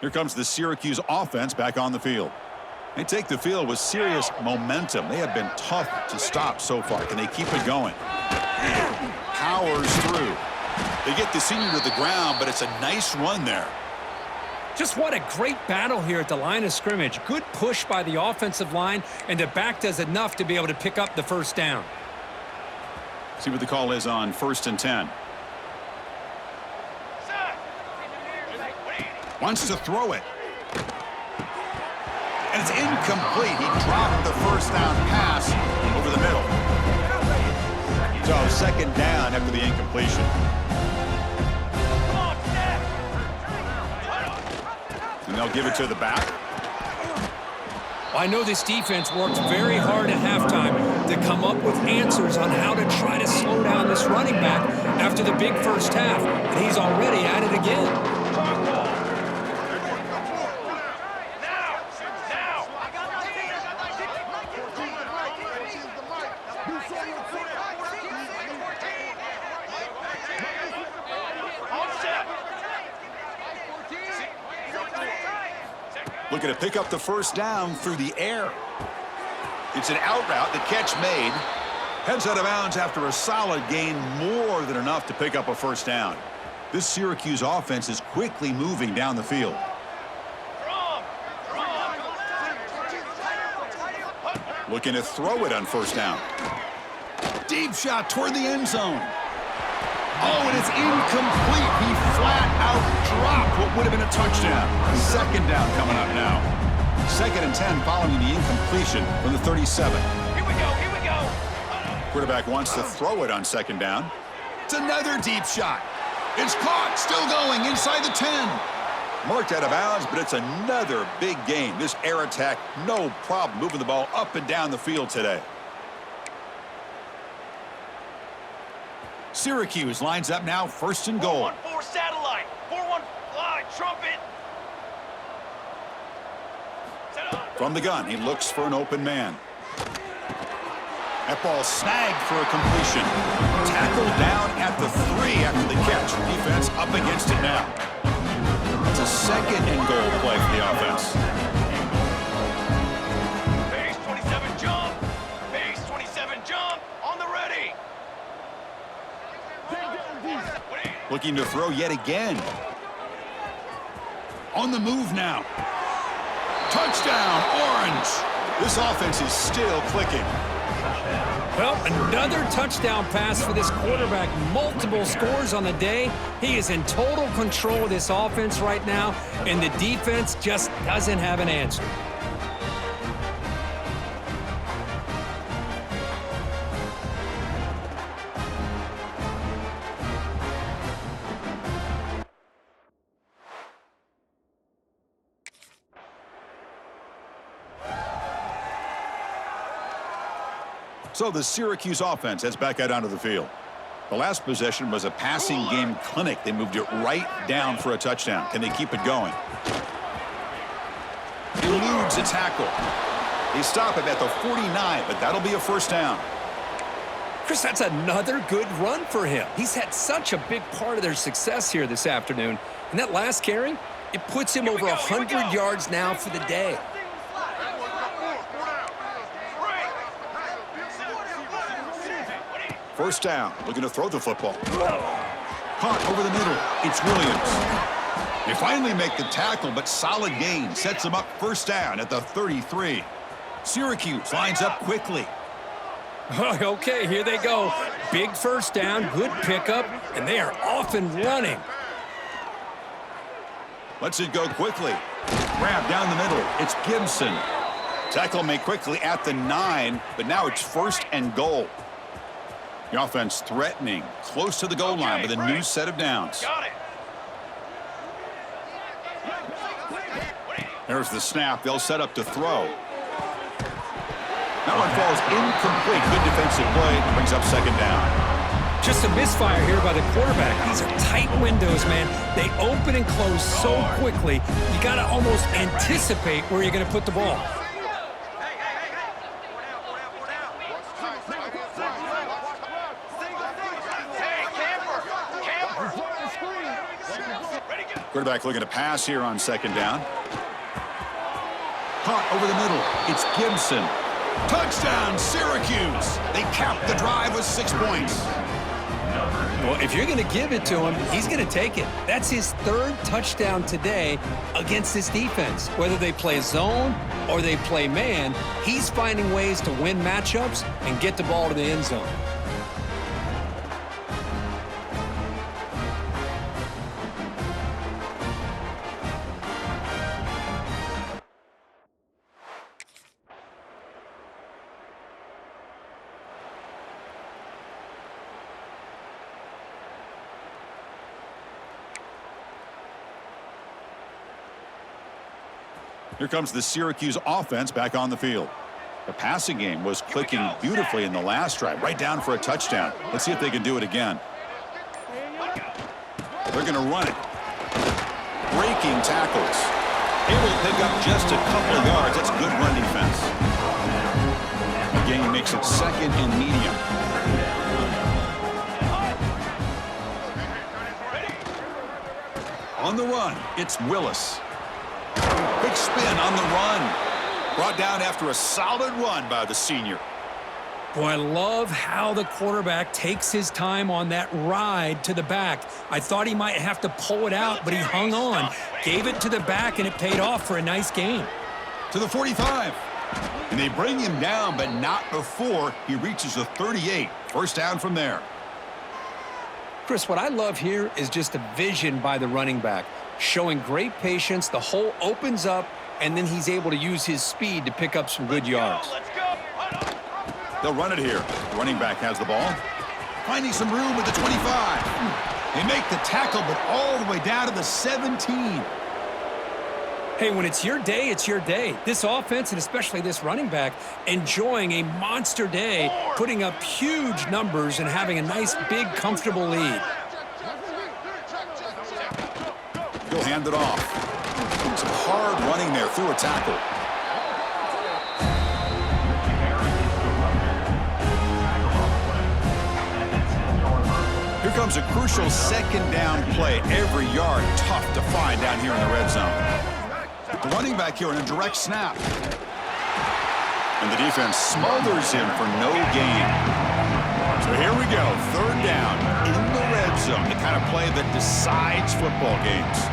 Here comes the Syracuse offense back on the field. They take the field with serious momentum. They have been tough to stop so far. Can they keep it going? Powers through. They get the senior to the ground, but it's a nice run there. Just what a great battle here at the line of scrimmage. Good push by the offensive line, and the back does enough to be able to pick up the first down. See what the call is on 1st and 10. Wants to throw it. And it's incomplete. He dropped the first down pass over the middle. So 2nd down after the incompletion. And they'll give it to the back. I know this defense worked very hard at halftime to come up with answers on how to try to slow down this running back after the big first half. And he's already at it again. Looking to pick up the first down through the air. It's an out route, the catch made. Heads out of bounds after a solid gain, more than enough to pick up a first down. This Syracuse offense is quickly moving down the field. Looking to throw it on first down. Deep shot toward the end zone. Oh, and it's incomplete. He flat out dropped what would have been a touchdown. 2nd down coming up now. 2nd and 10 following the incompletion from the 37. Here we go. Quarterback wants to throw it on 2nd down. It's another deep shot. It's caught, still going inside the 10. Marked out of bounds, but it's another big gain. This air attack, no problem moving the ball up and down the field today. Syracuse lines up now, 1st and goal. 4-1-4 satellite. 4-1 fly trumpet. From the gun, he looks for an open man. That ball snagged for a completion. Tackled down at the 3 after the catch. Defense up against it now. It's a 2nd and goal play for the offense. Base 27 jump. Base 27 jump. On the ready. Looking to throw yet again. On the move now. Touchdown, Orange. This offense is still clicking. Well, another touchdown pass for this quarterback. Multiple scores on the day. He is in total control of this offense right now, and the defense just doesn't have an answer. So the Syracuse offense heads back out onto the field. The last possession was a passing game clinic. They moved it right down for a touchdown. Can they keep it going? Eludes a tackle. They stop him at the 49, but that'll be a first down. Chris, that's another good run for him. He's had such a big part of their success here this afternoon. And that last carry, it puts him over 100 yards now for the day. First down, looking to throw the football. Caught over the middle, it's Williams. They finally make the tackle, but solid gain sets them up first down at the 33. Syracuse lines up quickly. Okay, here they go. Big first down, good pickup, and they are off and running. Lets it go quickly. Grab down the middle, it's Gibson. Tackle made quickly at the 9, but now it's 1st and goal. The offense threatening, close to the goal line with a new set of downs. Got it. There's the snap. They'll set up to throw. That one falls incomplete. Good defensive play. Brings up 2nd down. Just a misfire here by the quarterback. These are tight windows, man. They open and close so quickly. You got to almost anticipate where you're going to put the ball. Quarterback looking to pass here on second down. Caught over the middle. It's Gibson. Touchdown, Syracuse. They cap the drive with 6 points. Well, if you're going to give it to him, he's going to take it. That's his third touchdown today against this defense. Whether they play zone or they play man, he's finding ways to win matchups and get the ball to the end zone. Here comes the Syracuse offense back on the field. The passing game was clicking beautifully in the last drive, right down for a touchdown. Let's see if they can do it again. They're going to run it. Breaking tackles. Able to pick up just a couple of yards. That's good run defense. The game makes it second and medium. On the run, it's Willis. Big spin on the run. Brought down after a solid run by the senior. Boy, I love how the quarterback takes his time on that ride to the back. I thought he might have to pull it out, but he hung on. Gave it to the back, and it paid off for a nice gain. To the 45. And they bring him down, but not before he reaches the 38. First down from there. Chris, what I love here is just a vision by the running back. Showing great patience, the hole opens up, and then he's able to use his speed to pick up some good yards. Let's go. They'll run it here. The running back has the ball. Finding some room at the 25. They make the tackle, but all the way down to the 17. Hey, when it's your day, it's your day. This offense, and especially this running back, enjoying a monster day, putting up huge numbers and having a nice, big, comfortable lead. He'll hand it off. Some hard running there through a tackle. Here comes a crucial second down play. Every yard tough to find down here in the red zone. The running back here in a direct snap. And the defense smothers him for no gain. So here we go. Third down in the red zone. The kind of play that decides football games.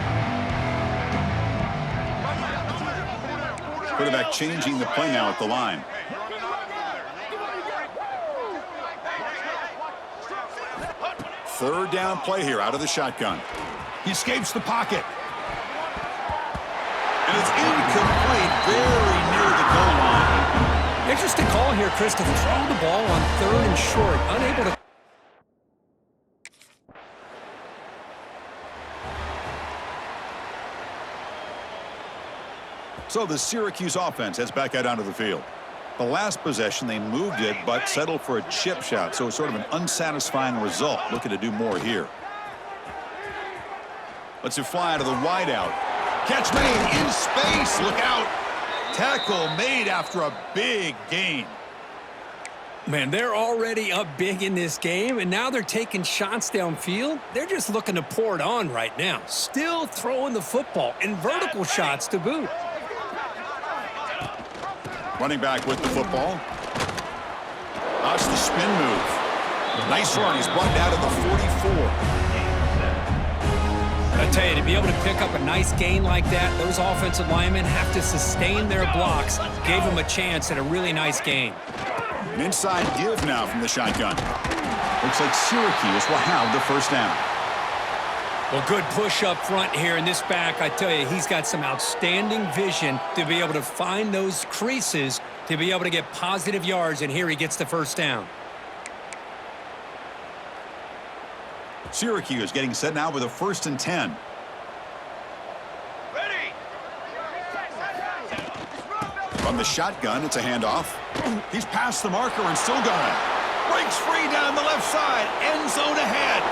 Quarterback changing the play now at the line. Third down play here out of the shotgun. He escapes the pocket. And it's incomplete, very near the goal line. Interesting call here, Chris, to throw the ball on third and short. Unable to... So the Syracuse offense heads back out onto the field. The last possession, they moved it, but settled for a chip shot, so it's sort of an unsatisfying result. Looking to do more here. Lets it fly out of the wideout. Catch made in space. Look out. Tackle made after a big gain. Man, they're already up big in this game, and now they're taking shots downfield. They're just looking to pour it on right now. Still throwing the football, and vertical shots to boot. Running back with the football. That's the spin move. Nice run. He's brought down to the 44. I tell you, to be able to pick up a nice gain like that, those offensive linemen have to sustain their blocks. Gave them a chance at a really nice gain. An inside give now from the shotgun. Looks like Syracuse will have the first down. Well, good push up front here in this back. I tell you, he's got some outstanding vision to be able to find those creases, to be able to get positive yards, and here he gets the first down. Syracuse getting set now with a 1st and 10. Ready. From the shotgun, it's a handoff. He's past the marker and still going. Breaks free down the left side. End zone ahead.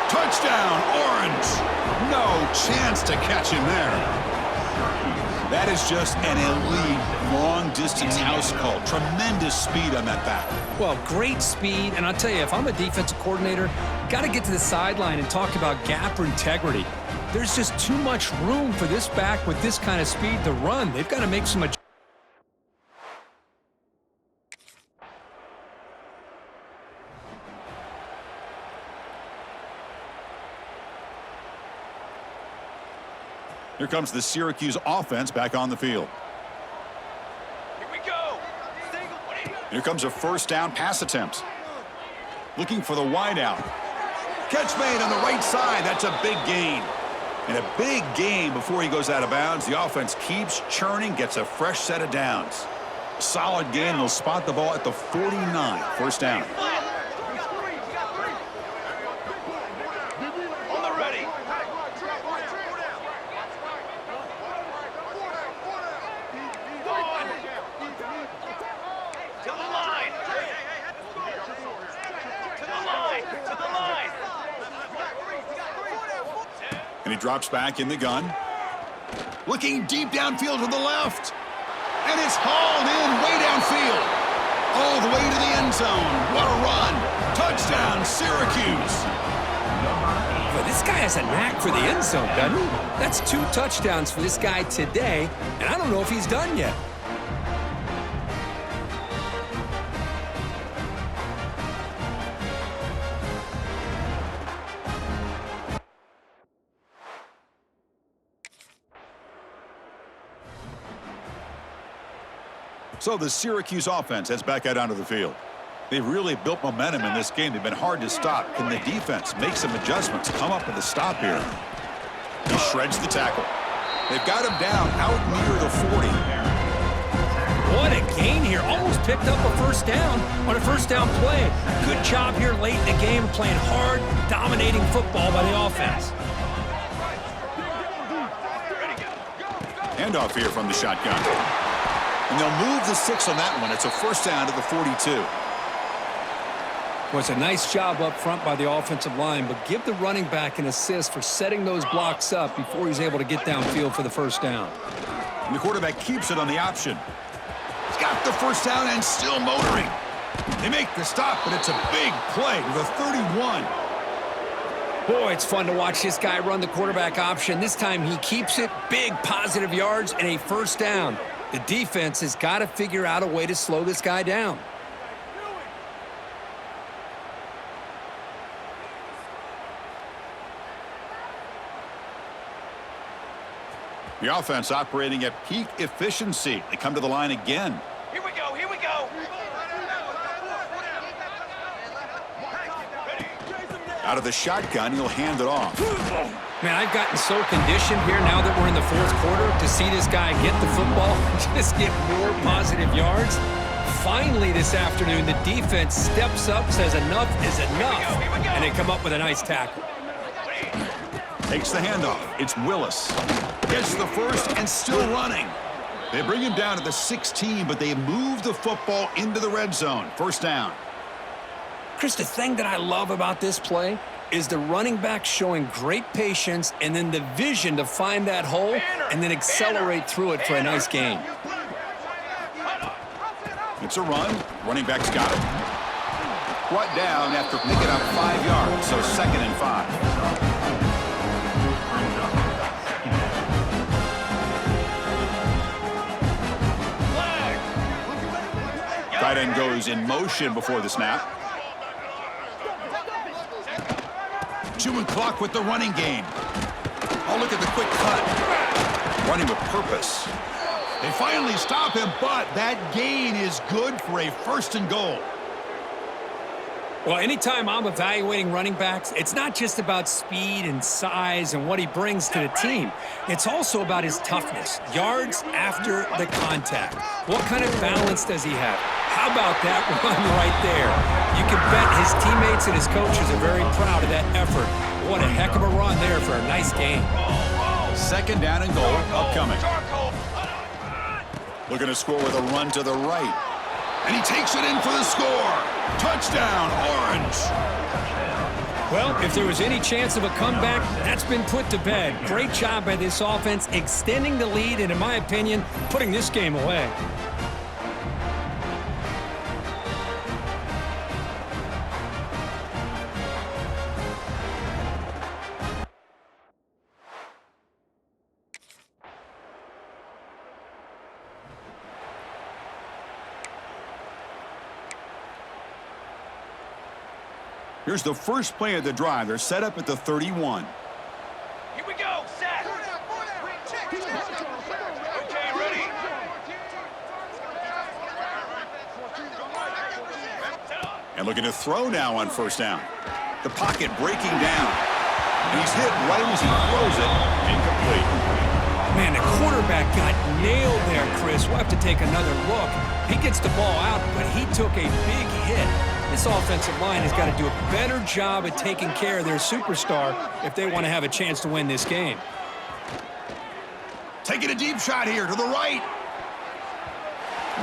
Touchdown, Orange. No chance to catch him there. That is just an elite long-distance house call. Tremendous speed on that back. Well, great speed, and I'll tell you, if I'm a defensive coordinator, got to get to the sideline and talk about gap or integrity. There's just too much room for this back with this kind of speed to run. They've got to make some adjustments. Here comes the Syracuse offense back on the field. Here we go. Here comes a first down pass attempt. Looking for the wideout. Catch made on the right side. That's a big gain. And a big gain before he goes out of bounds. The offense keeps churning, gets a fresh set of downs. Solid gain. They'll spot the ball at the 49. First down. On the ready. To the line. To the line. To the line. And he drops back in the gun. Looking deep downfield to the left. And it's hauled in way downfield. All the way to the end zone. What a run. Touchdown, Syracuse. But this guy has a knack for the end zone, doesn't he? That's 2 touchdowns for this guy today, and I don't know if he's done yet. So the Syracuse offense heads back out onto the field. They've really built momentum in this game. They've been hard to stop. Can the defense make some adjustments, come up with a stop here? He shreds the tackle. They've got him down out near the 40. What a gain here. Almost picked up a first down on a first down play. Good job here late in the game, playing hard, dominating football by the offense. Handoff here from the shotgun. And they'll move the 6 on that one. It's a first down to the 42. Well, it's a nice job up front by the offensive line, but give the running back an assist for setting those blocks up before he's able to get downfield for the first down. And the quarterback keeps it on the option. He's got the first down and still motoring. They make the stop, but it's a big play to the 31. Boy, it's fun to watch this guy run the quarterback option. This time he keeps it, big positive yards and a first down. The defense has got to figure out a way to slow this guy down. The offense operating at peak efficiency. They come to the line again. Here we go. Here we go. Out of the shotgun, he'll hand it off. Man, I've gotten so conditioned here now that we're in the 4th quarter to see this guy get the football, just get more positive yards. Finally this afternoon, the defense steps up, says enough is enough, and they come up with a nice tackle. Takes the handoff. It's Willis. Gets the first and still running. They bring him down to the 16, but they move the football into the red zone. First down. Chris, the thing that I love about this play is the running back showing great patience and then the vision to find that hole and then accelerate through it for a nice gain. It's a run. Running back's got it. Brought down after picking up 5 yards, so 2nd and 5. Tight end goes in motion before the snap. Chewing clock with the running game. Oh, look at the quick cut. Running with purpose. They finally stop him, but that gain is good for a 1st and goal. Well, anytime I'm evaluating running backs, it's not just about speed and size and what he brings to the team. It's also about his toughness, yards after the contact. What kind of balance does he have? How about that run right there? You can bet his teammates and his coaches are very proud of that effort. What a heck of a run there for a nice game. 2nd down and goal upcoming. Looking to score with a run to the right. And he takes it in for the score. Touchdown, Orange. Well, if there was any chance of a comeback, that's been put to bed. Great job by this offense, extending the lead and, in my opinion, putting this game away. Here's the first play of the drive. They're set up at the 31. Here we go, set. Okay, ready? Set up. And looking to throw now on first down. The pocket breaking down. And he's hit right as he throws it. Incomplete. Man, the quarterback got nailed there, Chris. We'll have to take another look. He gets the ball out, but he took a big hit. This offensive line has got to do a better job at taking care of their superstar if they want to have a chance to win this game. Taking a deep shot here to the right.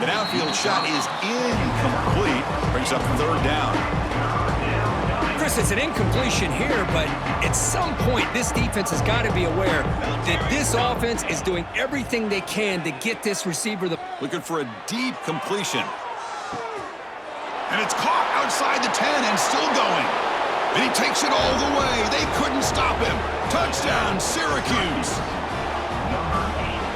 The downfield shot is incomplete. Brings up third down. Chris, it's an incompletion here, but at some point, this defense has got to be aware that this offense is doing everything they can to get this receiver the... Looking for a deep completion. And it's caught outside the 10 and still going. And he takes it all the way. They couldn't stop him. Touchdown, Syracuse.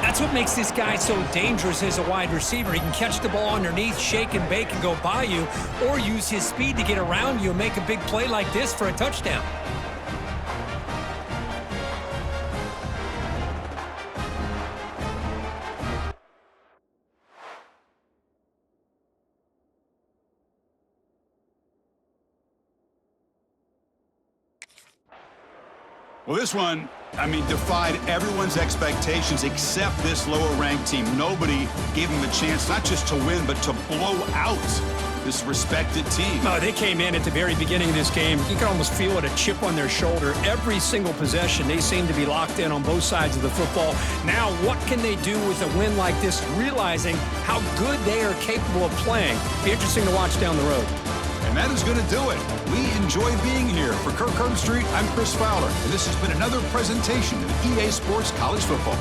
That's what makes this guy so dangerous as a wide receiver. He can catch the ball underneath, shake and bake, and go by you, or use his speed to get around you and make a big play like this for a touchdown. Well, this one, I mean, defied everyone's expectations except this lower-ranked team. Nobody gave them a chance not just to win, but to blow out this respected team. No, they came in at the very beginning of this game. You can almost feel it, a chip on their shoulder. Every single possession, they seem to be locked in on both sides of the football. Now, what can they do with a win like this, realizing how good they are capable of playing? Be interesting to watch down the road. And that is going to do it. We enjoy being here. For Kirk Herbstreit, I'm Chris Fowler, and this has been another presentation of EA Sports College Football.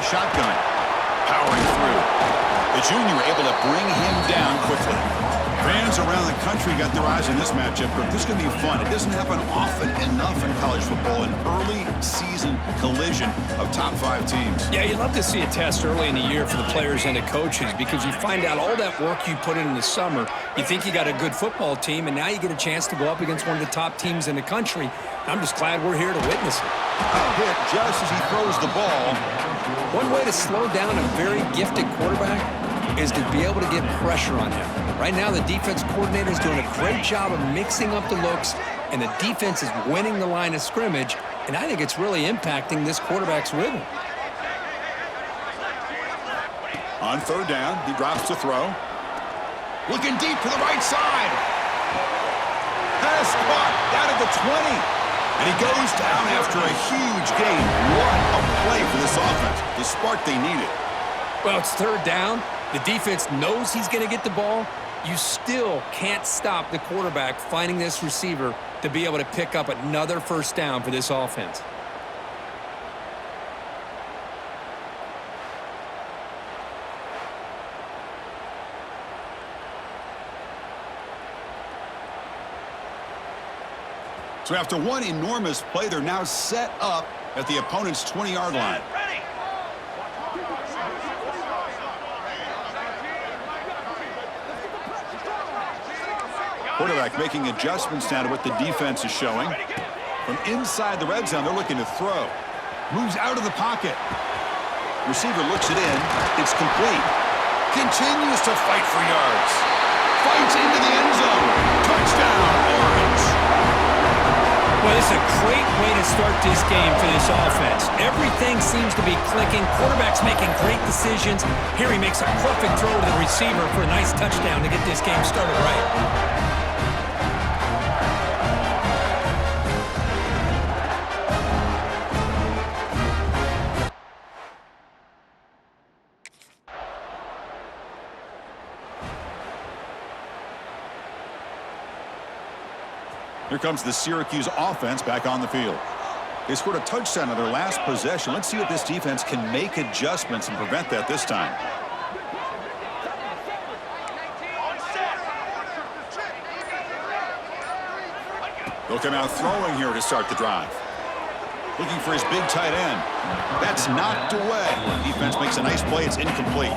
the shotgun. Powering through. The junior able to bring him down quickly. Fans around the country got their eyes on this matchup. This is going to be fun. It doesn't happen often enough in college football, an early season collision of top 5 teams. Yeah, you'd love to see a test early in the year for the players and the coaches because you find out all that work you put in the summer. You think you got a good football team, and now you get a chance to go up against one of the top teams in the country. I'm just glad we're here to witness it. A hit just as he throws the ball. One way to slow down a very gifted quarterback is to be able to get pressure on him. Right now, the defense coordinator is doing a great job of mixing up the looks, and the defense is winning the line of scrimmage, and I think it's really impacting this quarterback's rhythm. On third down, he drops to throw. Looking deep to the right side. Pass caught down at the 20. And he goes down after a huge gain. What a play for this offense. The spark they needed. Well, it's third down. The defense knows he's going to get the ball. You still can't stop the quarterback finding this receiver to be able to pick up another first down for this offense. So after one enormous play, they're now set up at the opponent's 20-yard line. Ready. Quarterback making adjustments now to what the defense is showing. From inside the red zone, they're looking to throw. Moves out of the pocket. Receiver looks it in. It's complete. Continues to fight for yards. Fights into the end zone. Touchdown, Orange. Well, it's a great way to start this game for this offense. Everything seems to be clicking. Quarterback's making great decisions. Here he makes a perfect throw to the receiver for a nice touchdown to get this game started right. Here comes the Syracuse offense back on the field. They scored a touchdown on their last possession. Let's see if this defense can make adjustments and prevent that this time. They'll come out throwing here to start the drive. Looking for his big tight end. That's knocked away. Defense makes a nice play. It's incomplete.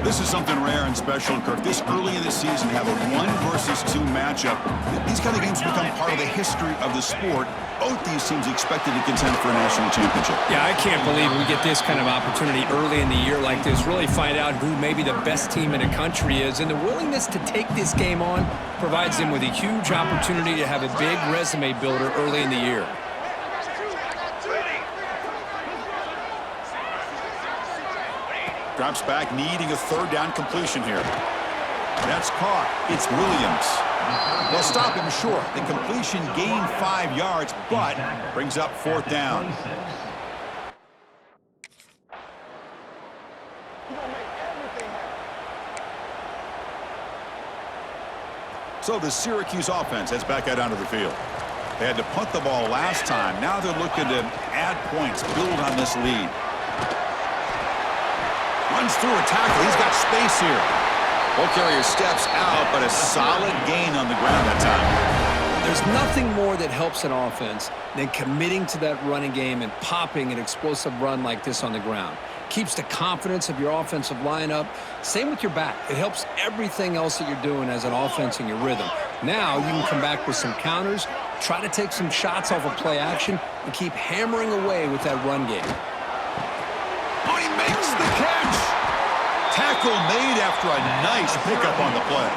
This is something rare and special, Kirk. This early in the season, have a 1 versus 2 matchup. These kind of games become part of the history of the sport. Both these teams expected to contend for a national championship. Yeah, I can't believe we get this kind of opportunity early in the year like this. Really find out who maybe the best team in the country is. And the willingness to take this game on provides them with a huge opportunity to have a big resume builder early in the year. Drops back, needing a third down completion here. That's caught. It's Williams. They'll stop him short. The completion gained 5 yards, but brings up fourth down. So the Syracuse offense heads back out onto the field. They had to punt the ball last time. Now they're looking to add points, build on this lead. Runs through a tackle. He's got space here. Ball carrier steps out, but a solid gain on the ground that time. There's nothing more that helps an offense than committing to that running game and popping an explosive run like this on the ground. Keeps the confidence of your offensive lineup. Same with your back. It helps everything else that you're doing as an offense in your rhythm. Now you can come back with some counters, try to take some shots off of play action, and keep hammering away with that run game. Oh, he makes the catch. Tackle made after a nice pickup on the play.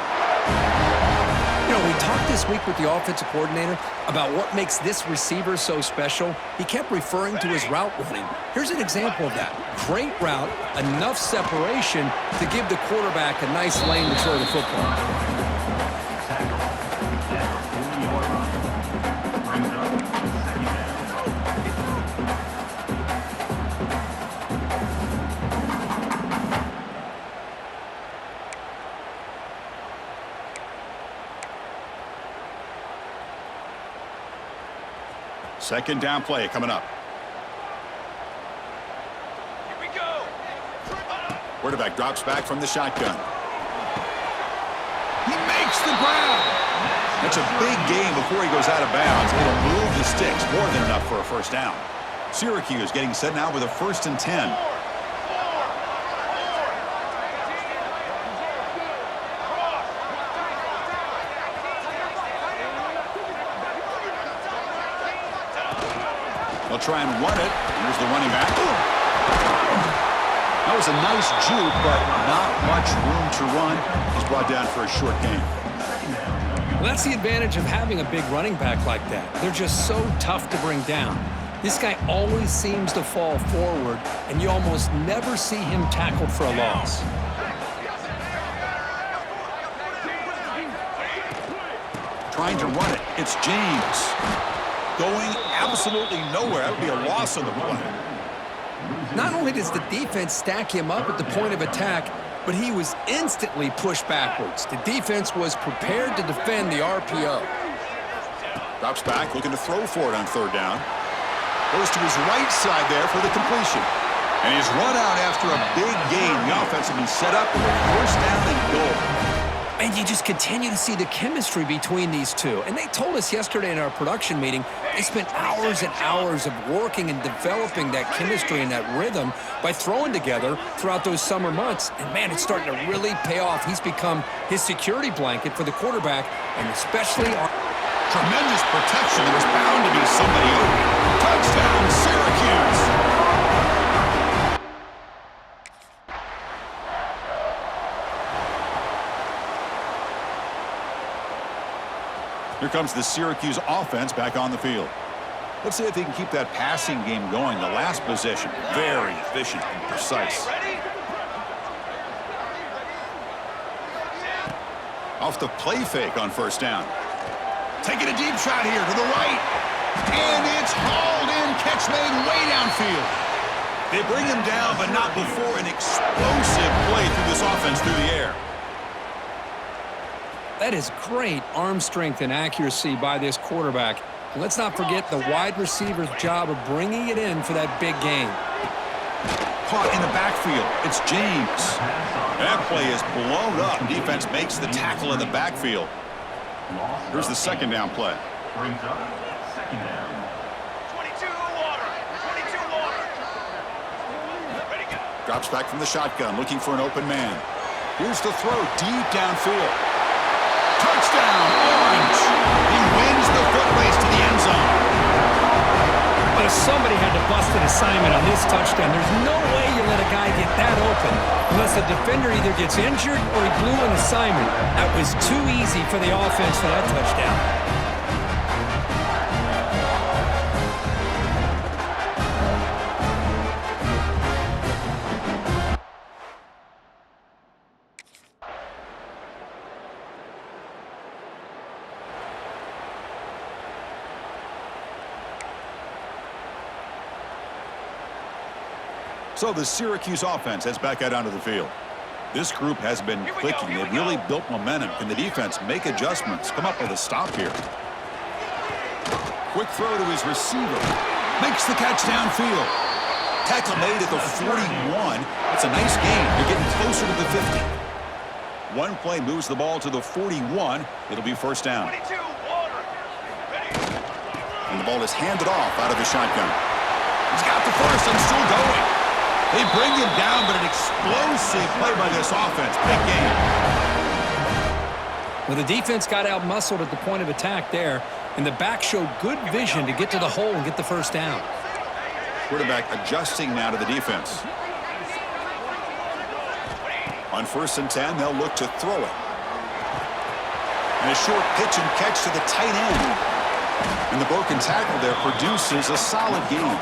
You know, we talked this week with the offensive coordinator about what makes this receiver so special. He kept referring to his route running. Here's an example of that. Great route, enough separation to give the quarterback a nice lane to throw the football. Second down play coming up. Here we go. Quarterback drops back from the shotgun. He makes the grab. That's a big gain before he goes out of bounds. It'll move the sticks, more than enough for a first down. Syracuse getting set now with a 1st and 10. They'll try and run it. Here's the running back. That was a nice juke, but not much room to run. He's brought down for a short gain. Well, that's the advantage of having a big running back like that. They're just so tough to bring down. This guy always seems to fall forward, and you almost never see him tackled for a loss. Trying to run it. It's James. Going absolutely nowhere. That would be a loss on the play. Not only does the defense stack him up at the point of attack, but he was instantly pushed backwards. The defense was prepared to defend the RPO. Drops back, looking to throw for it on 3rd down. Goes to his right side there for the completion. And he's run out after a big gain. The offense will be set up with a 1st down and goal. And you just continue to see the chemistry between these two. And they told us yesterday in our production meeting, they spent hours and hours of working and developing that chemistry and that rhythm by throwing together throughout those summer months. And, man, it's starting to really pay off. He's become his security blanket for the quarterback, and especially our tremendous protection. There was bound to be somebody open. Touchdown, Syracuse! Here comes the Syracuse offense back on the field. Let's see if they can keep that passing game going. The last possession, very efficient and precise. Off the play fake on 1st down. Taking a deep shot here to the right. And it's hauled in. Catch made way downfield. They bring him down, but not before an explosive play through this offense through the air. That is great arm strength and accuracy by this quarterback. And let's not forget the wide receiver's job of bringing it in for that big game. Caught in the backfield. It's James. That play is blown up. Defense makes the tackle in the backfield. Here's the 2nd down play. Brings up 2nd down. 22 water. 22 water. Ready, go. Drops back from the shotgun, looking for an open man. Here's the throw deep downfield. Touchdown, Orange! He wins the foot race to the end zone. But if somebody had to bust an assignment on this touchdown, there's no way you let a guy get that open unless the defender either gets injured or he blew an assignment. That was too easy for the offense for that touchdown. So the Syracuse offense heads back out onto the field. This group has been clicking. They've really built momentum. Can the defense make adjustments? Come up with a stop here. Quick throw to his receiver. Makes the catch downfield. Tackle made at the 41. It's a nice gain. They're getting closer to the 50. One play moves the ball to the 41. It'll be 1st down. 22 water. Ready. And the ball is handed off out of the shotgun. He's got the 1st and still going. They bring him down, but an explosive play by this offense. Big game. Well, the defense got out-muscled at the point of attack there, and the back showed good vision to get to the hole and get the 1st down. Quarterback adjusting now to the defense. On 1st and 10, they'll look to throw it. And a short pitch and catch to the tight end. And the broken tackle there produces a solid gain.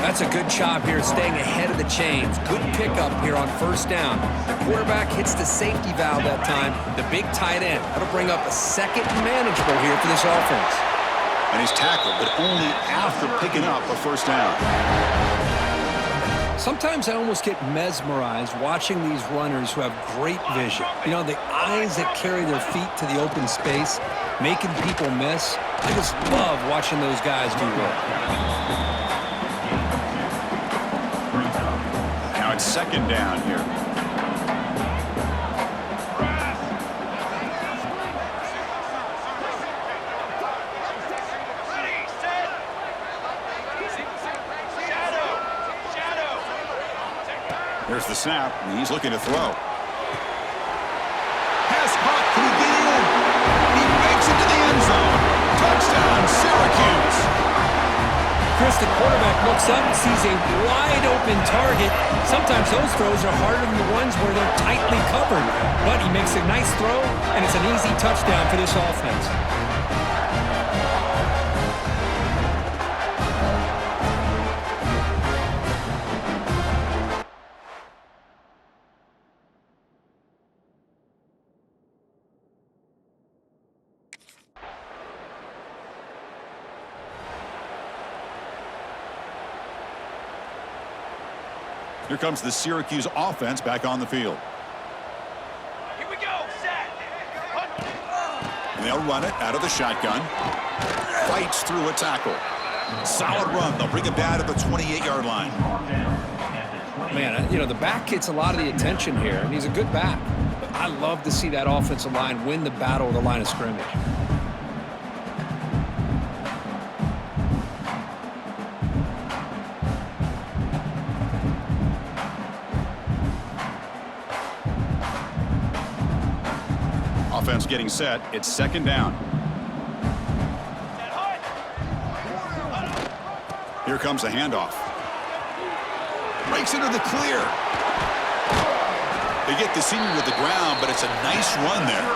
That's a good job here staying ahead of the chains. Good pickup here on 1st down. The quarterback hits the safety valve that time, the big tight end. That'll bring up a 2nd manageable here for this offense. And he's tackled, but only after picking up a 1st down. Sometimes I almost get mesmerized watching these runners who have great vision. You know, the eyes that carry their feet to the open space, making people miss. I just love watching those guys do work. Now it's 2nd down here. There's the snap, and he's looking to throw. Pass caught. Can he get in? He makes it to the end zone. Touchdown, Syracuse. Chris, the quarterback looks up and sees a wide-open target. Sometimes those throws are harder than the ones where they're tightly covered. But he makes a nice throw, and it's an easy touchdown for this offense. Here comes the Syracuse offense back on the field. Here we go. Set. And they'll run it out of the shotgun. Fights through a tackle. Solid run. They'll bring it down to the 28-yard line. Man, you know, the back gets a lot of the attention here, and he's a good back. But I love to see that offensive line win the battle of the line of scrimmage. Offense getting set. It's second down. Here comes a handoff. Breaks into the clear. They get the senior to the ground, but it's a nice run there.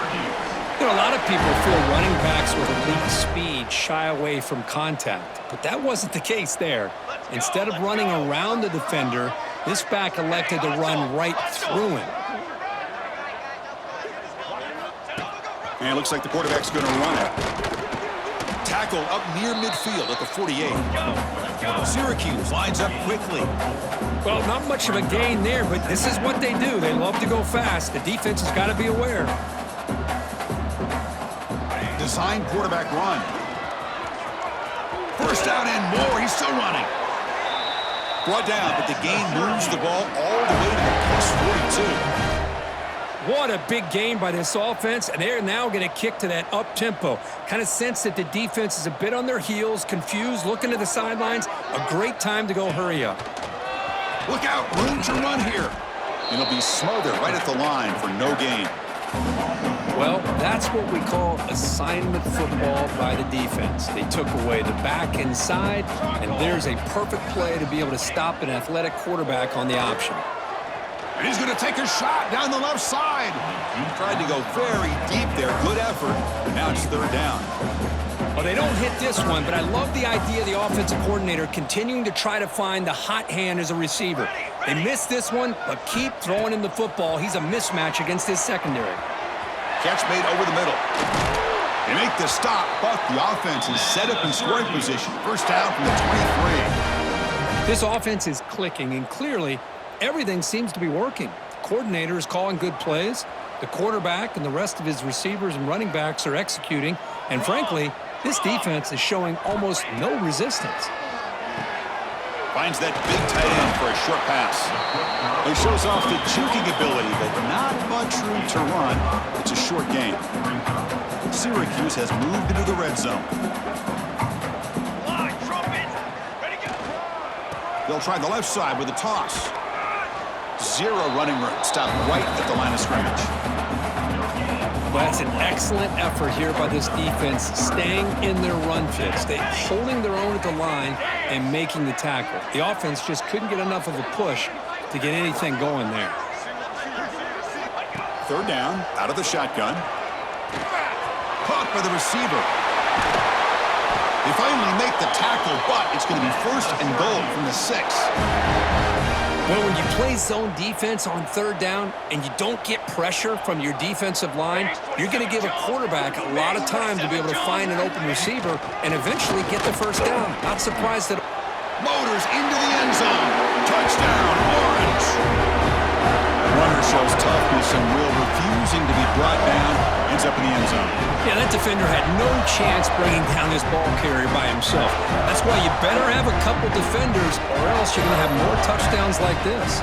You know, a lot of people feel running backs with elite speed shy away from contact, but that wasn't the case there. Instead of running around the defender, this back elected to run right through him. And it looks like the quarterback's going to run it. Tackle up near midfield at the 48. Syracuse lines up quickly. Well, not much of a gain there, but this is what they do. They love to go fast. The defense has got to be aware. Design quarterback run. First down and more. He's still running. Brought down, but the gain moves the ball all the way to the plus 42. What a big gain by this offense, and they're now going to kick to that up-tempo. Kind of sense that the defense is a bit on their heels, confused, looking to the sidelines. A great time to go hurry up. Look out, room to run here. And it'll be smothered right at the line for no gain. Well, that's what we call assignment football by the defense. They took away the back inside, and there's a perfect play to be able to stop an athletic quarterback on the option. And he's going to take a shot down the left side. He tried to go very deep there. Good effort. And now it's third down. Well, they don't hit this one, but I love the idea of the offensive coordinator continuing to try to find the hot hand as a receiver. They missed this one, but keep throwing him the football. He's a mismatch against his secondary. Catch made over the middle. They make the stop, but the offense is set up in scoring position. First down from the 23. This offense is clicking, and clearly everything seems to be working. The coordinator is calling good plays. The quarterback and the rest of his receivers and running backs are executing. And frankly, this defense is showing almost no resistance. Finds that big tight end for a short pass. He shows off the juking ability, but not much room to run. It's a short game. Syracuse has moved into the red zone. They'll try the left side with a toss. Zero running room. Stop right at the line of scrimmage. Well, that's an excellent effort here by this defense, staying in their run fits. They're holding their own at the line and making the tackle. The offense just couldn't get enough of a push to get anything going there. Third down, out of the shotgun. Caught by the receiver. They finally make the tackle, but it's going to be first and goal from the 6. Well, when you play zone defense on third down and you don't get pressure from your defensive line, you're going to give a quarterback a lot of time to be able to find an open receiver and eventually get the first down. Not surprised that... Motors into the end zone. Touchdown, Orange. Runner shows toughness and will, refusing to be brought down. Ends up in the end zone. Yeah, that defender had no chance bringing down this ball carrier by himself. That's why you better have a couple defenders or else you're going to have more touchdowns like this.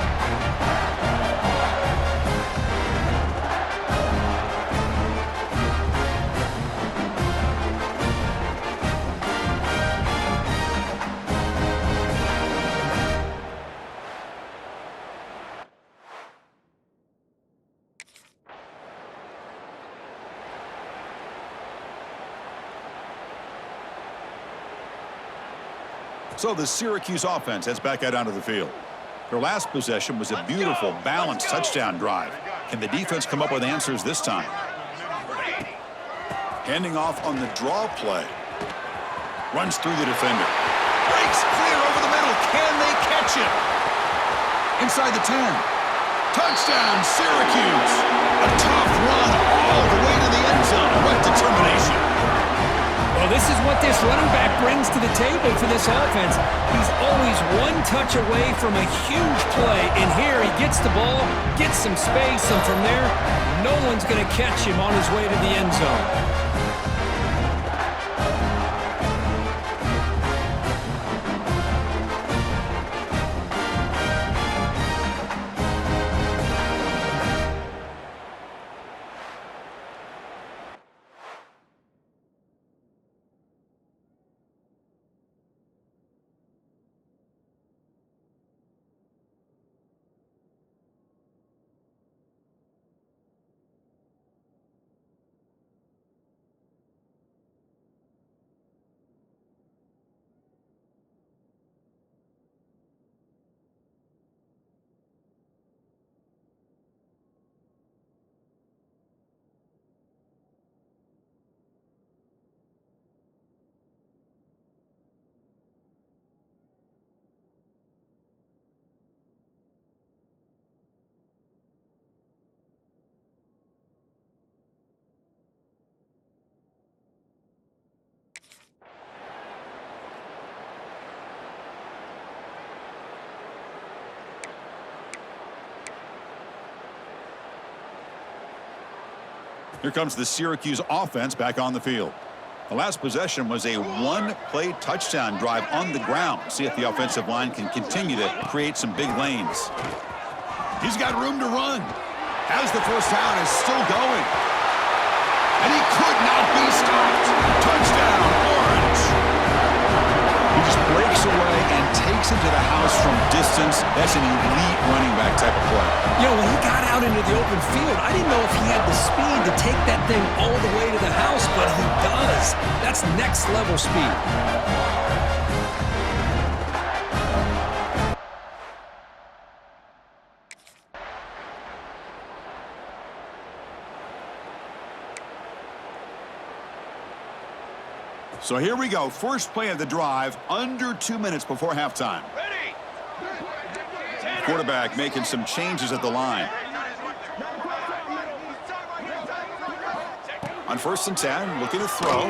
So the Syracuse offense heads back out onto the field. Their last possession was a beautiful, balanced touchdown drive. Can the defense come up with answers this time? Handing off on the draw play. Runs through the defender. Breaks clear over the middle. Can they catch him? Inside the 10. Touchdown, Syracuse. A tough run all the way to the end zone. What determination. Well, this is what this running back brings to the table for this offense. He's always one touch away from a huge play. And here he gets the ball, gets some space, and from there, no one's going to catch him on his way to the end zone. Here comes the Syracuse offense back on the field. The last possession was a one-play touchdown drive on the ground. See if the offensive line can continue to create some big lanes. He's got room to run. Has the first down, is still going. And he could not be stopped. Touchdown, Orange. He just breaks away and takes it to the house from distance. That's an elite running back type of play. You know, when he got out into the open field, I didn't know if he had the speed to take that thing all the way to the house, but he does. That's next level speed. So here we go. First play of the drive, under 2 minutes before halftime. Ready. Quarterback making some changes at the line. On 1st and 10, looking to throw.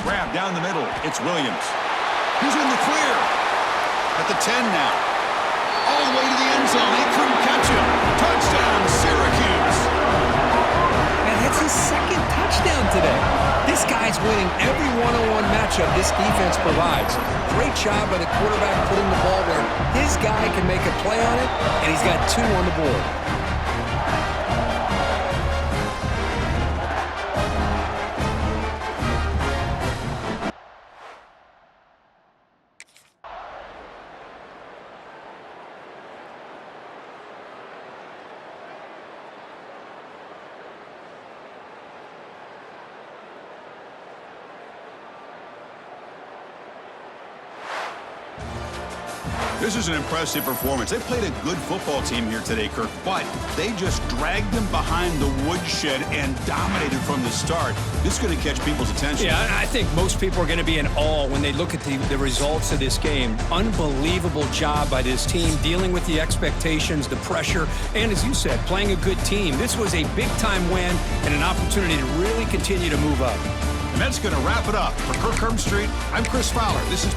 Grab down the middle. It's Williams. He's in the clear. At the 10 now. All the way to the end zone. They couldn't catch him. Touchdown, Syracuse. And that's his second touchdown today. This guy's winning every one-on-one matchup this defense provides. Great job by the quarterback putting the ball where his guy can make a play on it, and he's got 2 on the board. This is an impressive performance. They played a good football team here today, Kirk, but they just dragged them behind the woodshed and dominated from the start. This is going to catch people's attention. Yeah, I think most people are going to be in awe when they look at the results of this game. Unbelievable job by this team dealing with the expectations, the pressure, and as you said, playing a good team. This was a big-time win and an opportunity to really continue to move up. And that's going to wrap it up. For Kirk Herbstreit, I'm Chris Fowler. This is